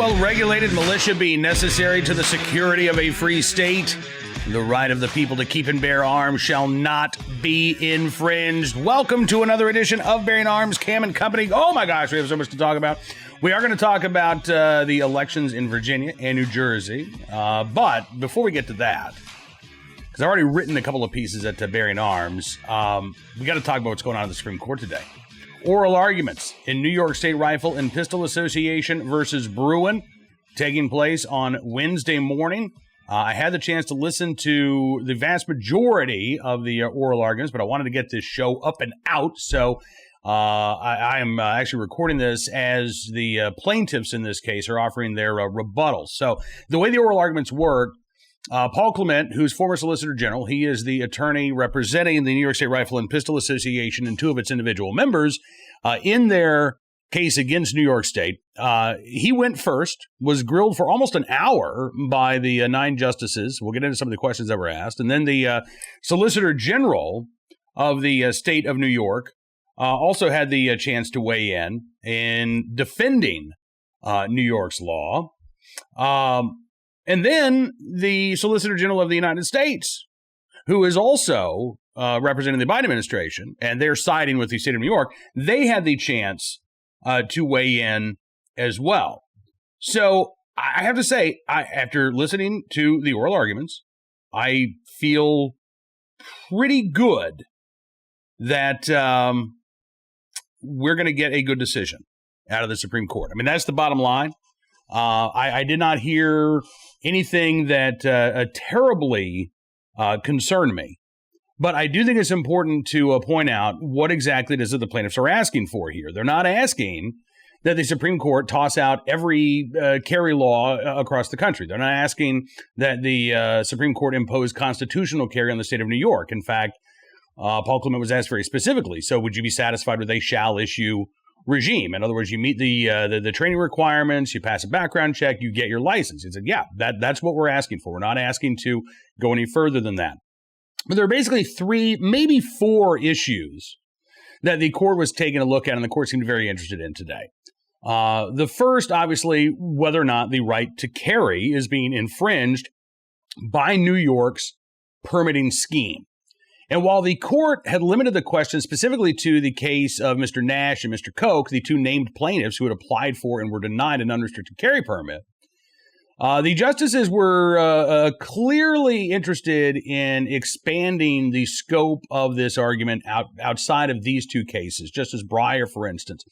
well-regulated militia be necessary to the security of a free state? The right of the people to keep and bear arms shall not be infringed. Welcome to another edition of Bearing Arms, Cam and Company. Oh my gosh, we have so much to talk about. We are going to talk about the elections in Virginia and New Jersey. But before we get to that, because I've already written a couple of pieces at Bearing Arms, we got to talk about what's going on in the Supreme Court today. Oral arguments in New York State Rifle and Pistol Association versus Bruin taking place on Wednesday morning. I had the chance to listen to the vast majority of the oral arguments, but I wanted to get this show up and out. So I am actually recording this as the plaintiffs in this case are offering their rebuttals. So the way the oral arguments work, Paul Clement, who's former Solicitor General, he is the attorney representing the New York State Rifle and Pistol Association and two of its individual members in their case against New York State. He went first, was grilled for almost an hour by the 9 justices. We'll get into some of the questions that were asked. And then the Solicitor General of the state of New York also had the chance to weigh in defending New York's law. And then the Solicitor General of the United States, who is also representing the Biden administration, and they're siding with the state of New York, they had the chance to weigh in as well. So I have to say, after listening to the oral arguments, I feel pretty good that we're going to get a good decision out of the Supreme Court. I mean, that's the bottom line. I did not hear anything that terribly concerned me. But I do think it's important to point out what exactly it is that the plaintiffs are asking for here. They're not asking that the Supreme Court toss out every carry law across the country. They're not asking that the Supreme Court impose constitutional carry on the state of New York. In fact, Paul Clement was asked very specifically, so would you be satisfied with a shall issue regime? In other words, you meet the training requirements, you pass a background check, you get your license. He said, yeah, that's what we're asking for. We're not asking to go any further than that. But there are basically 3, maybe 4 issues that the court was taking a look at and the court seemed very interested in today. The first, obviously, whether or not the right to carry is being infringed by New York's permitting scheme. And while the court had limited the question specifically to the case of Mr. Nash and Mr. Koch, the 2 named plaintiffs who had applied for and were denied an unrestricted carry permit, the justices were clearly interested in expanding the scope of this argument outside of these 2 cases. Justice Breyer, for instance,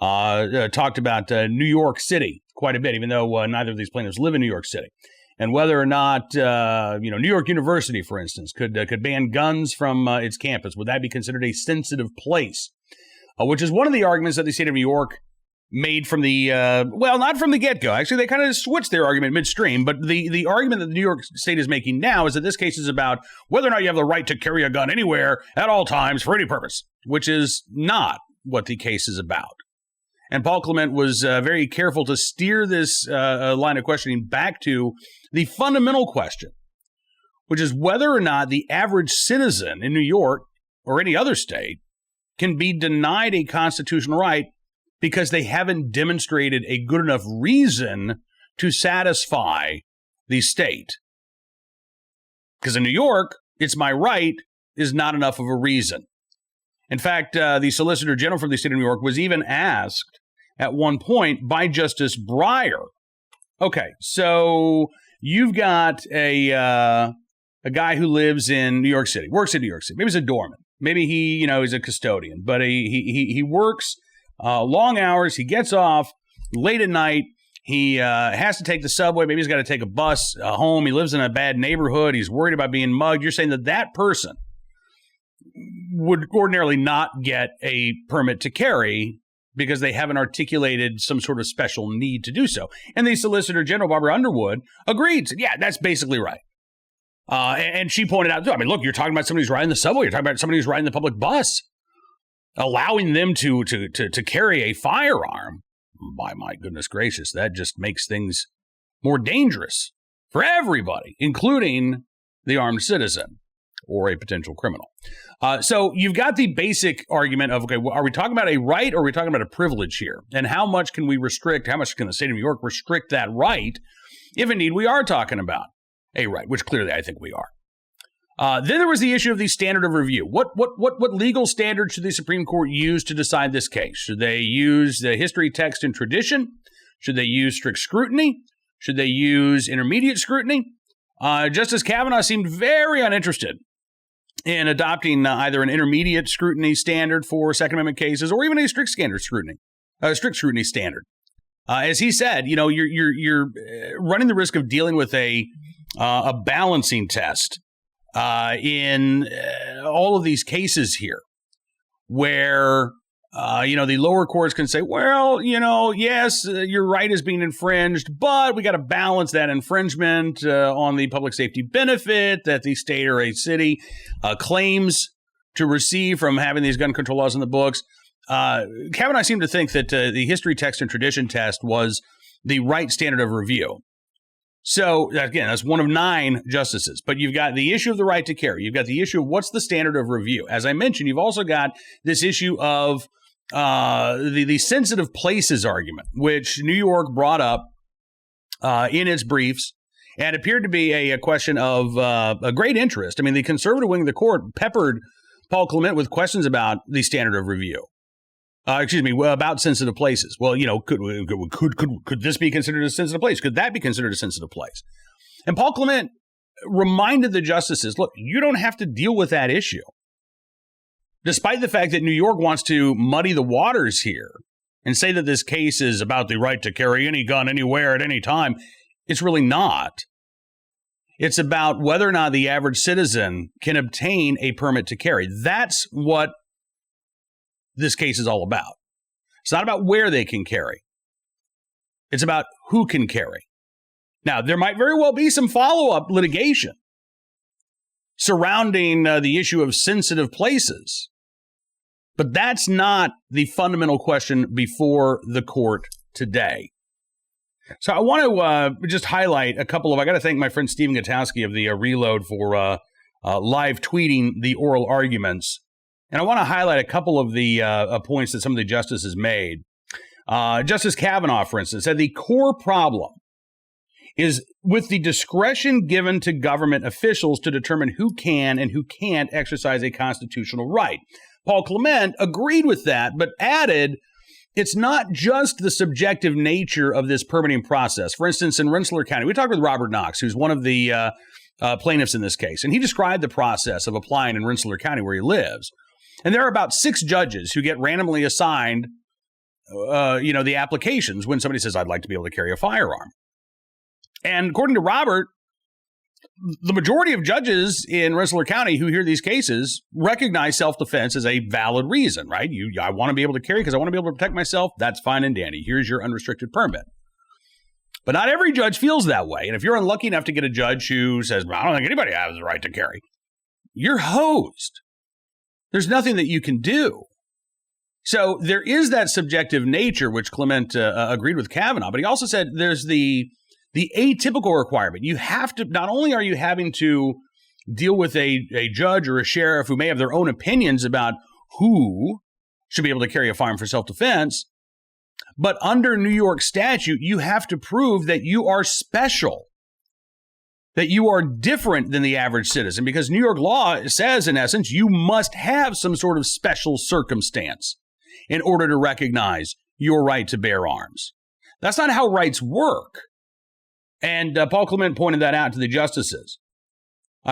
talked about New York City quite a bit, even though neither of these plaintiffs live in New York City. And whether or not, New York University, for instance, could ban guns from its campus. Would that be considered a sensitive place? Which is one of the arguments that the state of New York made from the, not from the get-go. Actually, they kind of switched their argument midstream. But the argument that the New York State is making now is that this case is about whether or not you have the right to carry a gun anywhere at all times for any purpose, which is not what the case is about. And Paul Clement was very careful to steer this line of questioning back to the fundamental question, which is whether or not the average citizen in New York or any other state can be denied a constitutional right because they haven't demonstrated a good enough reason to satisfy the state. Because in New York, it's my right is not enough of a reason. In fact, the Solicitor General from the state of New York was even asked at one point by Justice Breyer, okay, so you've got a guy who lives in New York City, works in New York City. Maybe he's a doorman. Maybe he, he's a custodian, but he works long hours. He gets off late at night. He has to take the subway. Maybe he's got to take a bus home. He lives in a bad neighborhood. He's worried about being mugged. You're saying that person would ordinarily not get a permit to carry because they haven't articulated some sort of special need to do so. And the Solicitor General, Barbara Underwood, agreed. Said, yeah, that's basically right. And she pointed out, I mean, look, you're talking about somebody who's riding the subway. You're talking about somebody who's riding the public bus. Allowing them to carry a firearm, by my goodness gracious, that just makes things more dangerous for everybody, including the armed citizen. or a potential criminal. So you've got the basic argument of, okay, are we talking about a right or are we talking about a privilege here? And how much can we restrict, how much can the state of New York restrict that right, if indeed we are talking about a right, which clearly I think we are. Then there was the issue of the standard of review. What legal standard should the Supreme Court use to decide this case? Should they use the history, text, and tradition? Should they use strict scrutiny? Should they use intermediate scrutiny? Justice Kavanaugh seemed very uninterested in adopting either an intermediate scrutiny standard for Second Amendment cases or even a strict scrutiny standard. As he said, you're running the risk of dealing with a balancing test in all of these cases here, where the lower courts can say, well, yes, your right is being infringed, but we got to balance that infringement on the public safety benefit that the state or a city claims to receive from having these gun control laws in the books. Kavanaugh seemed to think that the history, text, and tradition test was the right standard of review. So, again, that's one of 9 justices. But you've got the issue of the right to carry. You've got the issue of what's the standard of review. As I mentioned, you've also got this issue of the sensitive places argument, which New York brought up in its briefs and appeared to be a question of a great interest. I mean, the conservative wing of the court peppered Paul Clement with questions about the standard of review. About sensitive places. Well, could this be considered a sensitive place? Could that be considered a sensitive place? And Paul Clement reminded the justices, look, you don't have to deal with that issue. Despite the fact that New York wants to muddy the waters here and say that this case is about the right to carry any gun anywhere at any time, it's really not. It's about whether or not the average citizen can obtain a permit to carry. That's what this case is all about. It's not about where they can carry. It's about who can carry. Now, there might very well be some follow-up litigation surrounding the issue of sensitive places, but that's not the fundamental question before the court today. So I want to just highlight a couple of, I got to thank my friend Stephen Gutowski of the Reload for live tweeting the oral arguments. And I want to highlight a couple of the points that some of the justices made. Justice Kavanaugh, for instance, said the core problem is with the discretion given to government officials to determine who can and who can't exercise a constitutional right. Paul Clement agreed with that, but added it's not just the subjective nature of this permitting process. For instance, in Rensselaer County, we talked with Robert Knox, who's one of the plaintiffs in this case, and he described the process of applying in Rensselaer County where he lives. And there are about 6 judges who get randomly assigned, the applications when somebody says, I'd like to be able to carry a firearm. And according to Robert, the majority of judges in Rensselaer County who hear these cases recognize self-defense as a valid reason, right? I want to be able to carry because I want to be able to protect myself. That's fine and dandy. Here's your unrestricted permit. But not every judge feels that way. And if you're unlucky enough to get a judge who says, I don't think anybody has the right to carry, you're hosed. There's nothing that you can do. So there is that subjective nature, which Clement agreed with Kavanaugh, but he also said there's the atypical requirement. You have to, not only are you having to deal with a judge or a sheriff who may have their own opinions about who should be able to carry a firearm for self-defense, but under New York statute, you have to prove that you are special, that you are different than the average citizen, because New York law says, in essence, you must have some sort of special circumstance in order to recognize your right to bear arms. That's not how rights work. And Paul Clement pointed that out to the justices.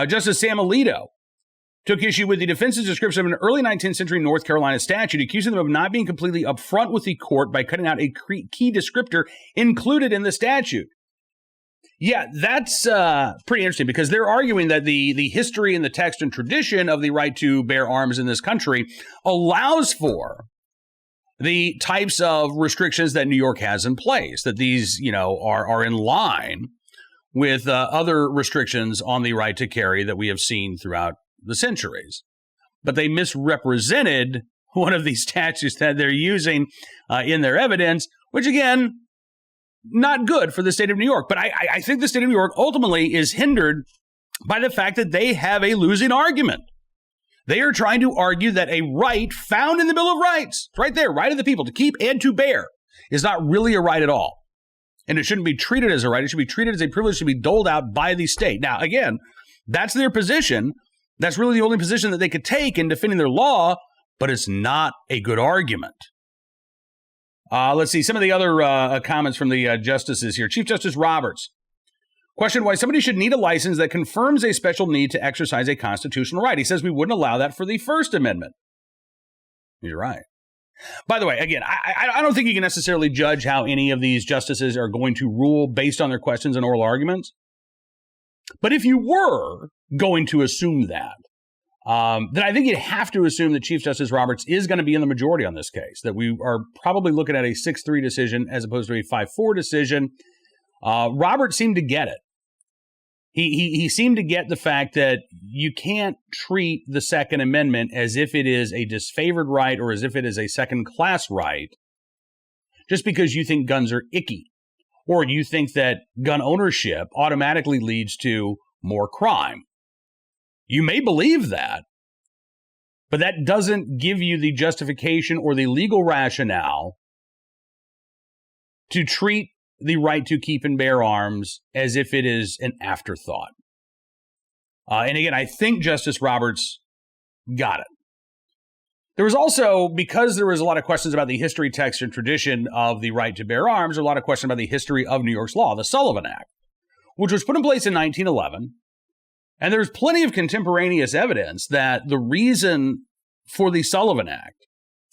Justice Sam Alito took issue with the defense's description of an early 19th century North Carolina statute, accusing them of not being completely upfront with the court by cutting out a key descriptor included in the statute. Yeah, that's pretty interesting, because they're arguing that the history and the text and tradition of the right to bear arms in this country allows for the types of restrictions that New York has in place, that these, are in line with other restrictions on the right to carry that we have seen throughout the centuries. But they misrepresented one of these statutes that they're using in their evidence, which, again, not good for the state of New York. But I think the state of New York ultimately is hindered by the fact that they have a losing argument. They are trying to argue that a right found in the Bill of Rights, it's right there, right of the people to keep and to bear, is not really a right at all. And it shouldn't be treated as a right. It should be treated as a privilege to be doled out by the state. Now, again, that's their position. That's really the only position that they could take in defending their law, but it's not a good argument. Let's see some of the other comments from the justices here. Chief Justice Roberts questioned why somebody should need a license that confirms a special need to exercise a constitutional right. He says we wouldn't allow that for the First Amendment. You're right. By the way, again, I don't think you can necessarily judge how any of these justices are going to rule based on their questions and oral arguments. But if you were going to assume that, then I think you'd have to assume that Chief Justice Roberts is going to be in the majority on this case, that we are probably looking at a 6-3 decision as opposed to a 5-4 decision. Roberts seemed to get it. He seemed to get the fact that you can't treat the Second Amendment as if it is a disfavored right or as if it is a second-class right just because you think guns are icky or you think that gun ownership automatically leads to more crime. You may believe that, but that doesn't give you the justification or the legal rationale to treat the right to keep and bear arms as if it is an afterthought. And again, I think Justice Roberts got it. There was also, because there was a lot of questions about the history, text, and tradition of the right to bear arms, a lot of questions about the history of New York's law, the Sullivan Act, which was put in place in 1911. And there's plenty of contemporaneous evidence that the reason for the Sullivan Act,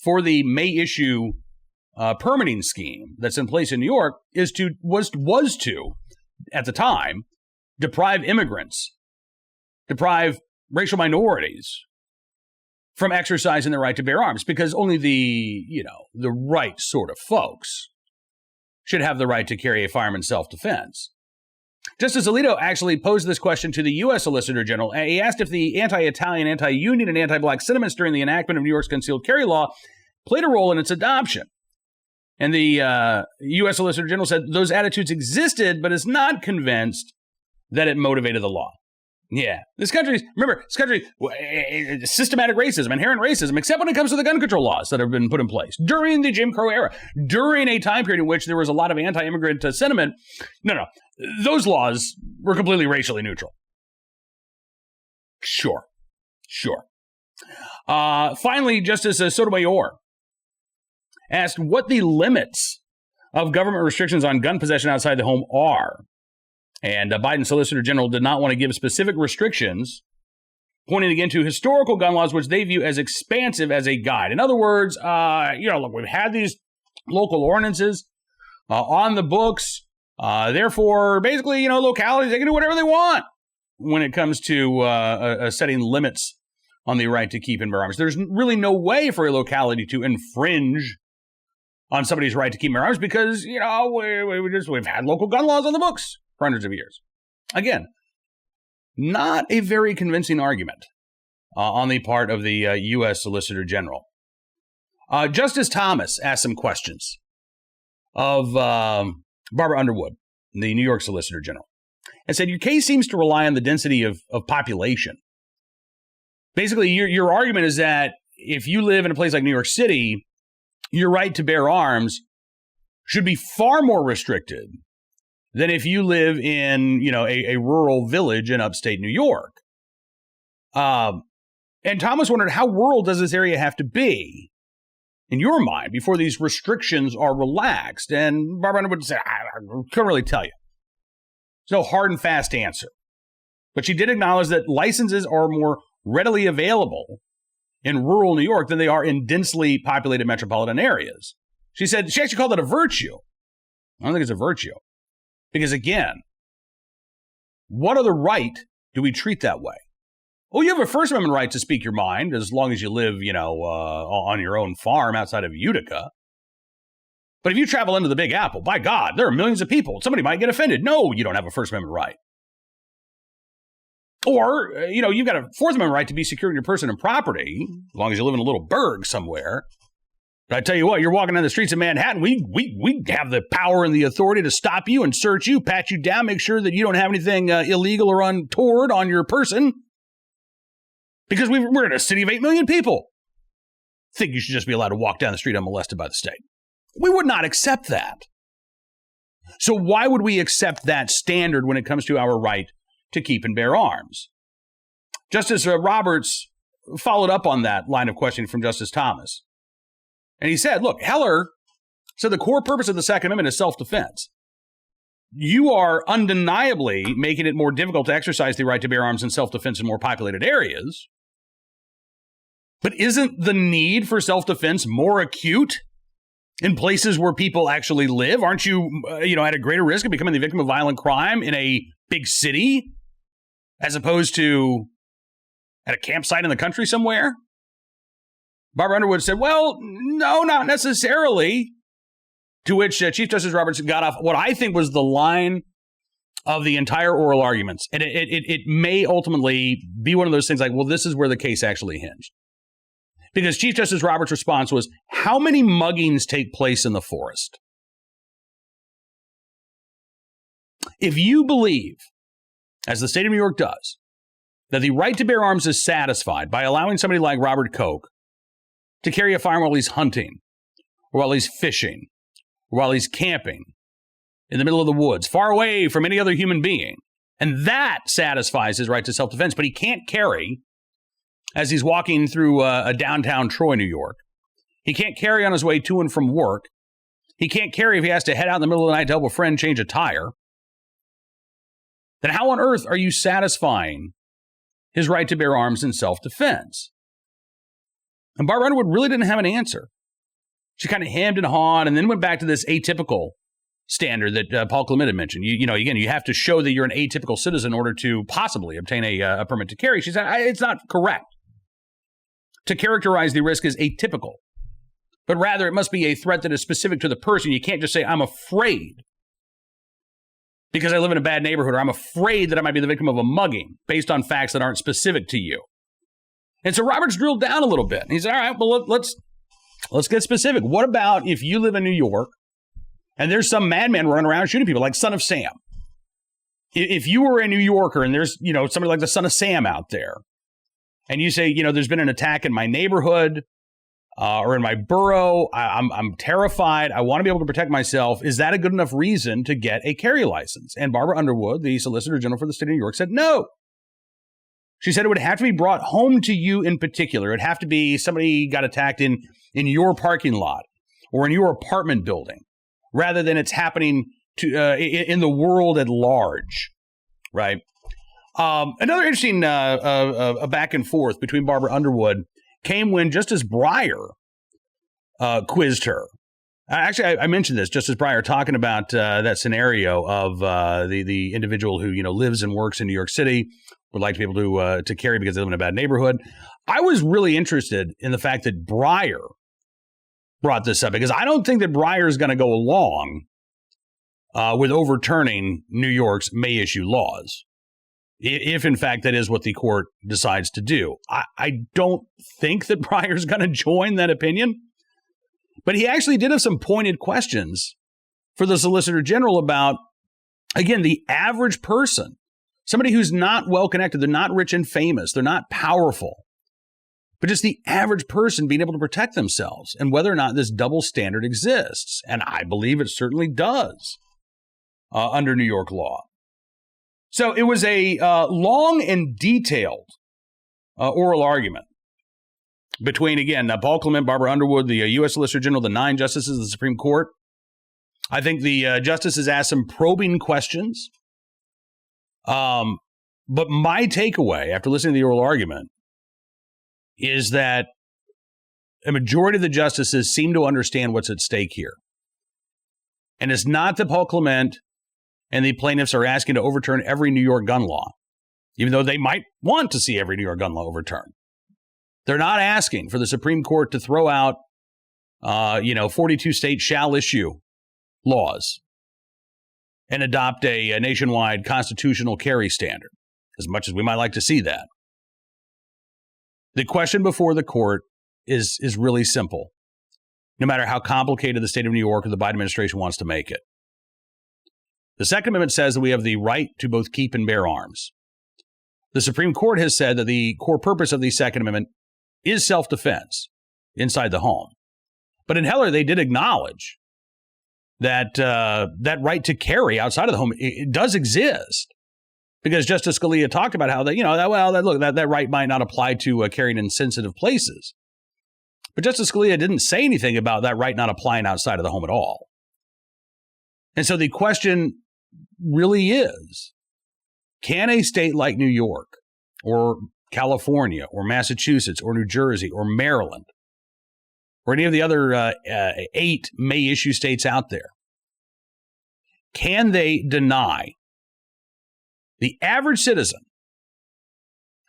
for the May issue permitting scheme that's in place in New York, was to, at the time, deprive immigrants, deprive racial minorities from exercising their right to bear arms, because only the right sort of folks should have the right to carry a firearm in self-defense. Justice Alito actually posed this question to the U.S. Solicitor General. He asked if the anti-Italian, anti-union, and anti-black sentiments during the enactment of New York's concealed carry law played a role in its adoption. And the U.S. Solicitor General said those attitudes existed, but is not convinced that it motivated the law. Yeah, this country, systematic racism, inherent racism, except when it comes to the gun control laws that have been put in place during the Jim Crow era, during a time period in which there was a lot of anti-immigrant sentiment. No, those laws were completely racially neutral. Sure. Finally, Justice Sotomayor asked what the limits of government restrictions on gun possession outside the home are. And Biden's Solicitor General did not want to give specific restrictions, pointing again to historical gun laws, which they view as expansive as a guide. In other words, look, we've had these local ordinances on the books. Therefore, basically, localities, they can do whatever they want when it comes to setting limits on the right to keep and bear arms. There's really no way for a locality to infringe on somebody's right to keep and bear arms because, we've had local gun laws on the books for hundreds of years. Again, not a very convincing argument on the part of the U.S. Solicitor General. Justice Thomas asked some questions of Barbara Underwood, the New York Solicitor General, and said, your case seems to rely on the density of population. Basically, your argument is that if you live in a place like New York City, your right to bear arms should be far more restricted than if you live in, a rural village in upstate New York. And Thomas wondered, how rural does this area have to be, in your mind, before these restrictions are relaxed? And Barbara Underwood said, I couldn't really tell you. There's no hard and fast answer. But she did acknowledge that licenses are more readily available in rural New York than they are in densely populated metropolitan areas. She actually called it a virtue. I don't think it's a virtue. Because again, what other right do we treat that way? Oh, you have a First Amendment right to speak your mind as long as you live, on your own farm outside of Utica. But if you travel into the Big Apple, by God, there are millions of people. Somebody might get offended. No, you don't have a First Amendment right. Or, you've got a Fourth Amendment right to be secure in your person and property, as long as you live in a little burg somewhere. But I tell you what, you're walking down the streets of Manhattan, we have the power and the authority to stop you and search you, pat you down, make sure that you don't have anything illegal or untoward on your person. Because we're in a city of 8 million people. Think you should just be allowed to walk down the street unmolested by the state. We would not accept that. So why would we accept that standard when it comes to our right to keep and bear arms? Justice Roberts followed up on that line of questioning from Justice Thomas. And he said, look, Heller said the core purpose of the Second Amendment is self-defense. You are undeniably making it more difficult to exercise the right to bear arms in self-defense in more populated areas. But isn't the need for self-defense more acute in places where people actually live? Aren't you, at a greater risk of becoming the victim of violent crime in a big city as opposed to at a campsite in the country somewhere? Barbara Underwood said, well, no, not necessarily. To which Chief Justice Roberts got off what I think was the line of the entire oral arguments. And it may ultimately be one of those things like, well, this is where the case actually hinged. Because Chief Justice Roberts' response was, how many muggings take place in the forest? If you believe, as the state of New York does, that the right to bear arms is satisfied by allowing somebody like Robert Koch to carry a firearm while he's hunting, or while he's fishing, or while he's camping in the middle of the woods, far away from any other human being, and that satisfies his right to self-defense, but he can't carry as he's walking through a downtown Troy, New York. He can't carry on his way to and from work. He can't carry if he has to head out in the middle of the night to help a friend change a tire. Then how on earth are you satisfying his right to bear arms in self-defense? And Barbara Underwood really didn't have an answer. She kind of hemmed and hawed and then went back to this atypical standard that Paul Clement had mentioned. Again, you have to show that you're an atypical citizen in order to possibly obtain a permit to carry. She said, it's not correct to characterize the risk as atypical, but rather it must be a threat that is specific to the person. You can't just say, I'm afraid because I live in a bad neighborhood, or I'm afraid that I might be the victim of a mugging based on facts that aren't specific to you. And so Roberts drilled down a little bit. And he said, all right, well, let's get specific. What about if you live in New York and there's some madman running around shooting people like Son of Sam? If you were a New Yorker and there's, somebody like the Son of Sam out there, and you say, there's been an attack in my neighborhood or in my borough, I'm terrified, I want to be able to protect myself, is that a good enough reason to get a carry license? And Barbara Underwood, the Solicitor General for the state of New York, said no. She said it would have to be brought home to you in particular. It'd have to be somebody got attacked in your parking lot or in your apartment building, rather than it's happening to in the world at large, right? Another interesting back and forth between Barbara Underwood came when Justice Breyer quizzed her. Actually, I mentioned this, Justice Breyer talking about that scenario of the individual who lives and works in New York City, would like to be able to carry because they live in a bad neighborhood. I was really interested in the fact that Breyer brought this up, because I don't think that Breyer is going to go along with overturning New York's May issue laws, if in fact that is what the court decides to do. I don't think that Breyer is going to join that opinion, but he actually did have some pointed questions for the Solicitor General about, again, the average person, somebody who's not well connected, they're not rich and famous, they're not powerful, but just the average person being able to protect themselves, and whether or not this double standard exists. And I believe it certainly does under New York law. So it was a long and detailed oral argument between, again, Paul Clement, Barbara Underwood, the U.S. Solicitor General, the 9 justices of the Supreme Court. I think the justices asked some probing questions. But my takeaway after listening to the oral argument is that a majority of the justices seem to understand what's at stake here. And it's not that Paul Clement and the plaintiffs are asking to overturn every New York gun law, even though they might want to see every New York gun law overturned. They're not asking for the Supreme Court to throw out, 42 states shall issue laws and adopt a nationwide constitutional carry standard, as much as we might like to see that. The question before the court is really simple. no matter how complicated the state of New York or the Biden administration wants to make it. The Second Amendment says that we have the right to both keep and bear arms. The Supreme Court has said that the core purpose of the Second Amendment is self-defense inside the home. But in Heller, they did acknowledge that that right to carry outside of the home, it does exist. Because Justice Scalia talked about how that right might not apply to carrying in sensitive places. But Justice Scalia didn't say anything about that right not applying outside of the home at all. And so the question really is, can a state like New York or California or Massachusetts or New Jersey or Maryland or any of the other 8 may-issue states out there, can they deny the average citizen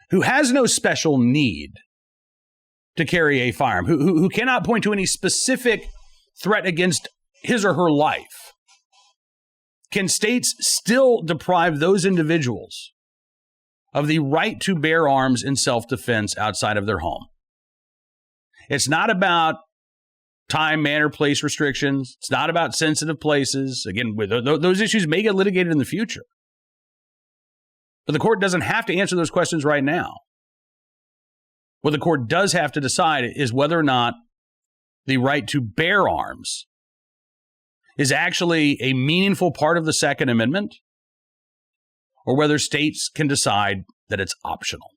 who has no special need to carry a firearm, who cannot point to any specific threat against his or her life, can states still deprive those individuals of the right to bear arms in self-defense outside of their home? It's not about time, manner, place restrictions. It's not about sensitive places. Again, those issues may get litigated in the future. But the court doesn't have to answer those questions right now. What the court does have to decide is whether or not the right to bear arms is actually a meaningful part of the Second Amendment, or whether states can decide that it's optional.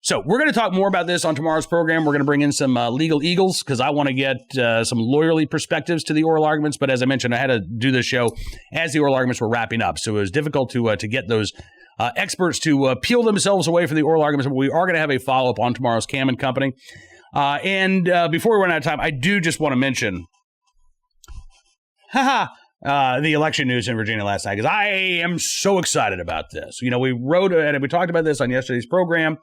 So we're going to talk more about this on tomorrow's program. We're going to bring in some legal eagles because I want to get some lawyerly perspectives to the oral arguments. But as I mentioned, I had to do this show as the oral arguments were wrapping up. So it was difficult to get those experts to peel themselves away from the oral arguments. But we are going to have a follow-up on tomorrow's Cam and Company. And before we run out of time, I do just want to mention the election news in Virginia last night, because I am so excited about this. You know, we talked about this on yesterday's program.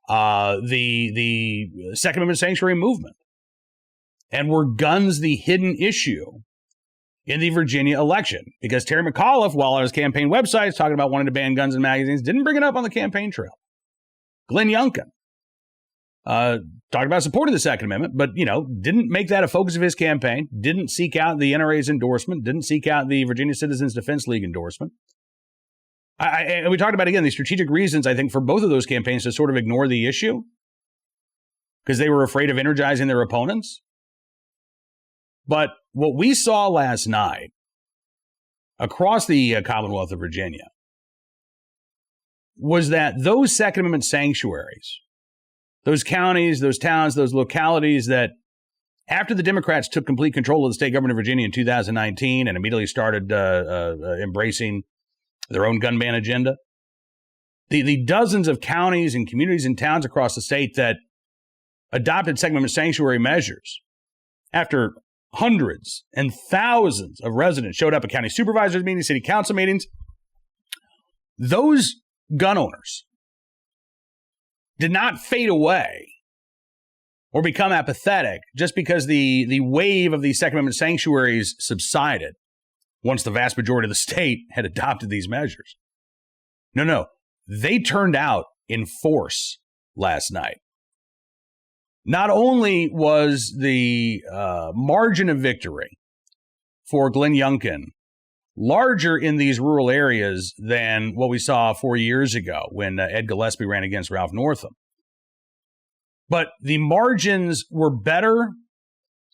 The Second Amendment sanctuary movement. And were guns the hidden issue in the Virginia election? Because Terry McAuliffe, while on his campaign website is talking about wanting to ban guns in magazines, didn't bring it up on the campaign trail. Glenn Youngkin talked about supporting the Second Amendment, but, didn't make that a focus of his campaign, didn't seek out the NRA's endorsement, didn't seek out the Virginia Citizens Defense League endorsement. And we talked about, again, the strategic reasons, I think, for both of those campaigns to sort of ignore the issue because they were afraid of energizing their opponents. But what we saw last night across the Commonwealth of Virginia was that those Second Amendment sanctuaries, those counties, those towns, those localities that after the Democrats took complete control of the state government of Virginia in 2019 and immediately started embracing their own gun ban agenda, the dozens of counties and communities and towns across the state that adopted Second Amendment sanctuary measures after hundreds and thousands of residents showed up at county supervisors meetings, city council meetings, those gun owners did not fade away or become apathetic just because the wave of these Second Amendment sanctuaries subsided once the vast majority of the state had adopted these measures. No. They turned out in force last night. Not only was the margin of victory for Glenn Youngkin larger in these rural areas than what we saw 4 years ago when Ed Gillespie ran against Ralph Northam, but the margins were better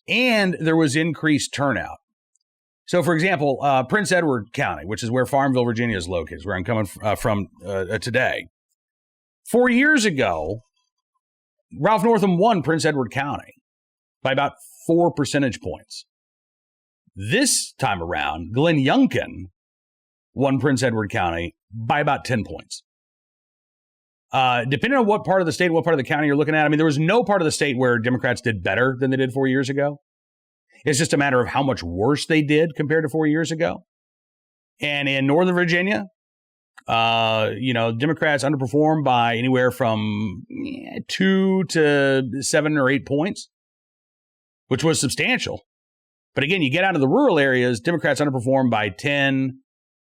and there was increased turnout. So, for example, Prince Edward County, which is where Farmville, Virginia is located, where I'm coming from today. 4 years ago, Ralph Northam won Prince Edward County by about 4 percentage points. This time around, Glenn Youngkin won Prince Edward County by about 10 points. Depending on what part of the state, what part of the county you're looking at, I mean, there was no part of the state where Democrats did better than they did 4 years ago. It's just a matter of how much worse they did compared to 4 years ago. And in Northern Virginia, Democrats underperformed by anywhere from 2 to 7 or 8 points, which was substantial. But again, you get out of the rural areas, Democrats underperformed by 10,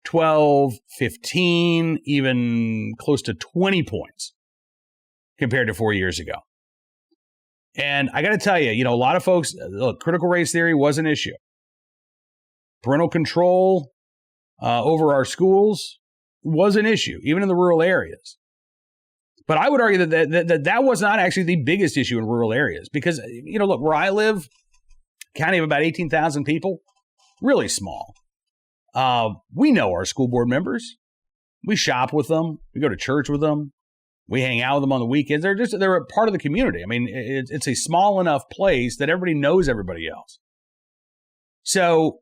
12, 15, even close to 20 points compared to 4 years ago. And I got to tell you, a lot of folks, look, critical race theory was an issue. Parental control over our schools was an issue, even in the rural areas. But I would argue that was not actually the biggest issue in rural areas because, look, where I live, county of about 18,000 people, really small. We know our school board members. We shop with them. We go to church with them. We hang out with them on the weekends. They're a part of the community. I mean, it's a small enough place that everybody knows everybody else. So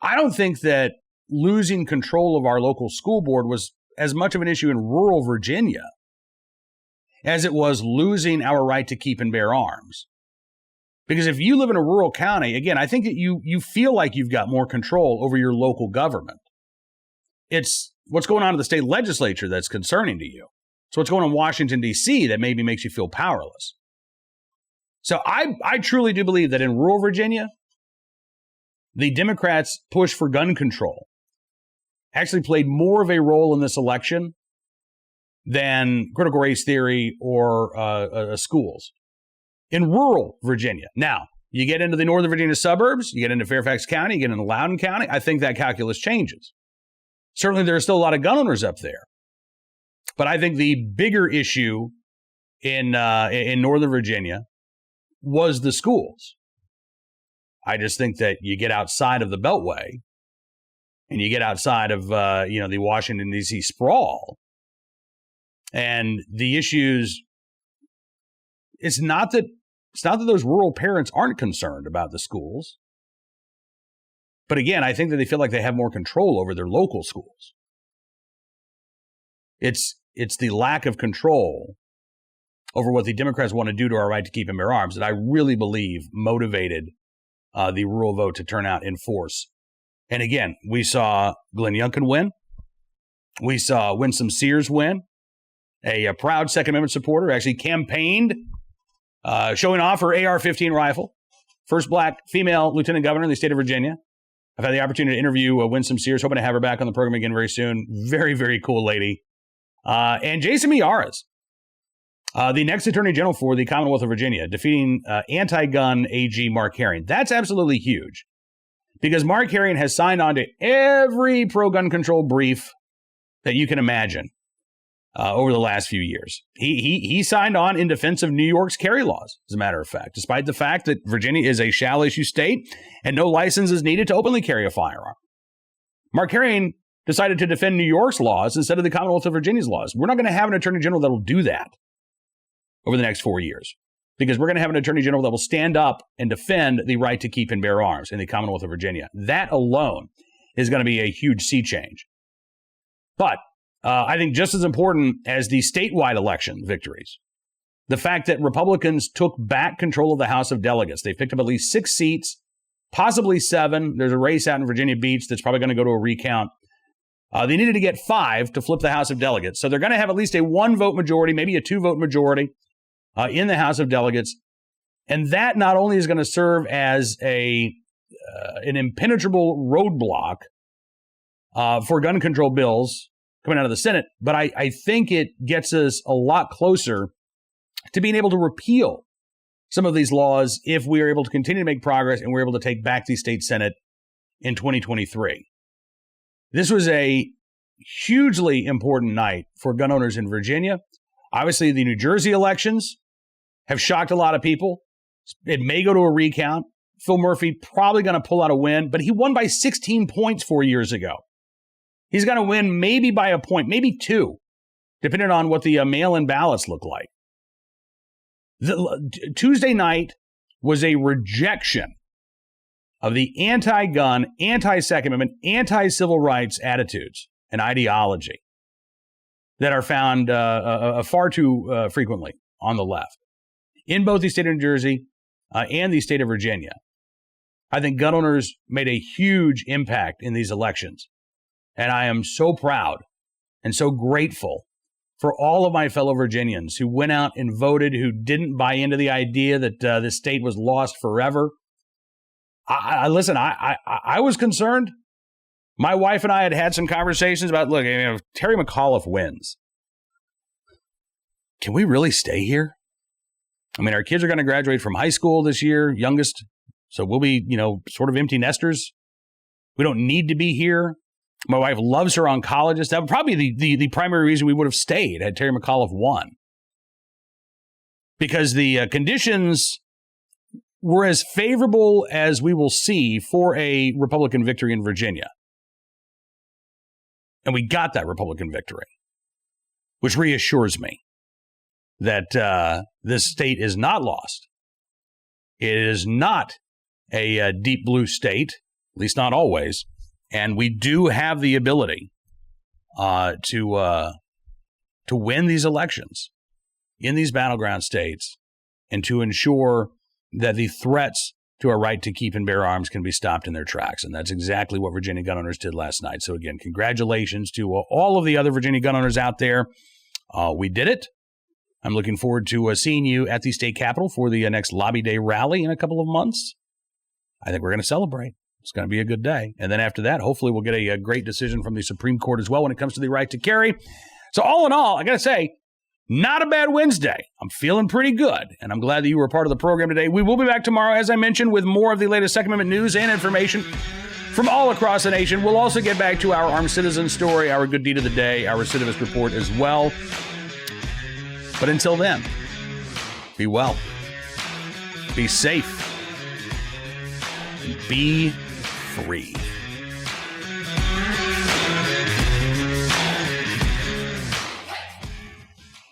I don't think that losing control of our local school board was as much of an issue in rural Virginia as it was losing our right to keep and bear arms. Because if you live in a rural county, again, I think that you feel like you've got more control over your local government. It's what's going on in the state legislature that's concerning to you. It's what's going on in Washington, D.C. that maybe makes you feel powerless. So I truly do believe that in rural Virginia, the Democrats' push for gun control actually played more of a role in this election than critical race theory or schools. In rural Virginia. Now, you get into the Northern Virginia suburbs, you get into Fairfax County, you get into Loudoun County, I think that calculus changes. Certainly, there are still a lot of gun owners up there. But I think the bigger issue in Northern Virginia was the schools. I just think that you get outside of the Beltway and you get outside of, the Washington, D.C. sprawl, and the issues, it's not that those rural parents aren't concerned about the schools. But again, I think that they feel like they have more control over their local schools. It's the lack of control over what the Democrats want to do to our right to keep and bear arms that I really believe motivated the rural vote to turn out in force. And again, we saw Glenn Youngkin win. We saw Winsome Sears win, a proud Second Amendment supporter, actually campaigned showing off her AR-15 rifle. First black female lieutenant governor in the state of Virginia. I've had the opportunity to interview Winsome Sears, hoping to have her back on the program again very soon. Very, very cool lady. And Jason Miyares, the next Attorney General for the Commonwealth of Virginia, defeating anti-gun AG Mark Herring. That's absolutely huge because Mark Herring has signed on to every pro-gun control brief that you can imagine over the last few years. He signed on in defense of New York's carry laws, as a matter of fact, despite the fact that Virginia is a shall-issue state and no license is needed to openly carry a firearm. Mark Herring decided to defend New York's laws instead of the Commonwealth of Virginia's laws. We're not going to have an Attorney General that will do that over the next 4 years because we're going to have an Attorney General that will stand up and defend the right to keep and bear arms in the Commonwealth of Virginia. That alone is going to be a huge sea change. But I think just as important as the statewide election victories, the fact that Republicans took back control of the House of Delegates. They picked up at least 6 seats, possibly 7. There's a race out in Virginia Beach that's probably going to go to a recount. They needed to get 5 to flip the House of Delegates. So they're going to have at least a 1-vote majority, maybe a 2-vote majority in the House of Delegates. And that not only is going to serve as an impenetrable roadblock for gun control bills coming out of the Senate, but I think it gets us a lot closer to being able to repeal some of these laws if we are able to continue to make progress and we're able to take back the state Senate in 2023. This was a hugely important night for gun owners in Virginia. Obviously, the New Jersey elections have shocked a lot of people. It may go to a recount. Phil Murphy probably going to pull out a win, but he won by 16 points 4 years ago. He's going to win maybe by a point, maybe 2, depending on what the mail-in ballots look like. Tuesday night was a rejection of the anti-gun, anti-Second Amendment, anti-civil rights attitudes and ideology that are found far too frequently on the left in both the state of New Jersey and the state of Virginia. I think gun owners made a huge impact in these elections. And I am so proud and so grateful for all of my fellow Virginians who went out and voted, who didn't buy into the idea that the state was lost forever. Listen, I was concerned. My wife and I had some conversations about, look, if Terry McAuliffe wins, can we really stay here? I mean, our kids are going to graduate from high school this year, youngest. So we'll be, sort of empty nesters. We don't need to be here. My wife loves her oncologist. That would probably be the primary reason we would have stayed had Terry McAuliffe won. Because the conditions were as favorable as we will see for a Republican victory in Virginia. And we got that Republican victory, which reassures me that this state is not lost. It is not a deep blue state, at least not always. And we do have the ability to win these elections in these battleground states and to ensure that the threats to our right to keep and bear arms can be stopped in their tracks. And that's exactly what Virginia gun owners did last night. So again, congratulations to all of the other Virginia gun owners out there. We did it. I'm looking forward to seeing you at the state capitol for the next Lobby Day rally in a couple of months. I think we're going to celebrate. It's going to be a good day. And then after that, hopefully we'll get a great decision from the Supreme Court as well when it comes to the right to carry. So all in all, I got to say, not a bad Wednesday. I'm feeling pretty good, and I'm glad that you were a part of the program today. We will be back tomorrow, as I mentioned, with more of the latest Second Amendment news and information from all across the nation. We'll also get back to our armed citizen story, our good deed of the day, our recidivist report as well. But until then, be well, be safe, and be free.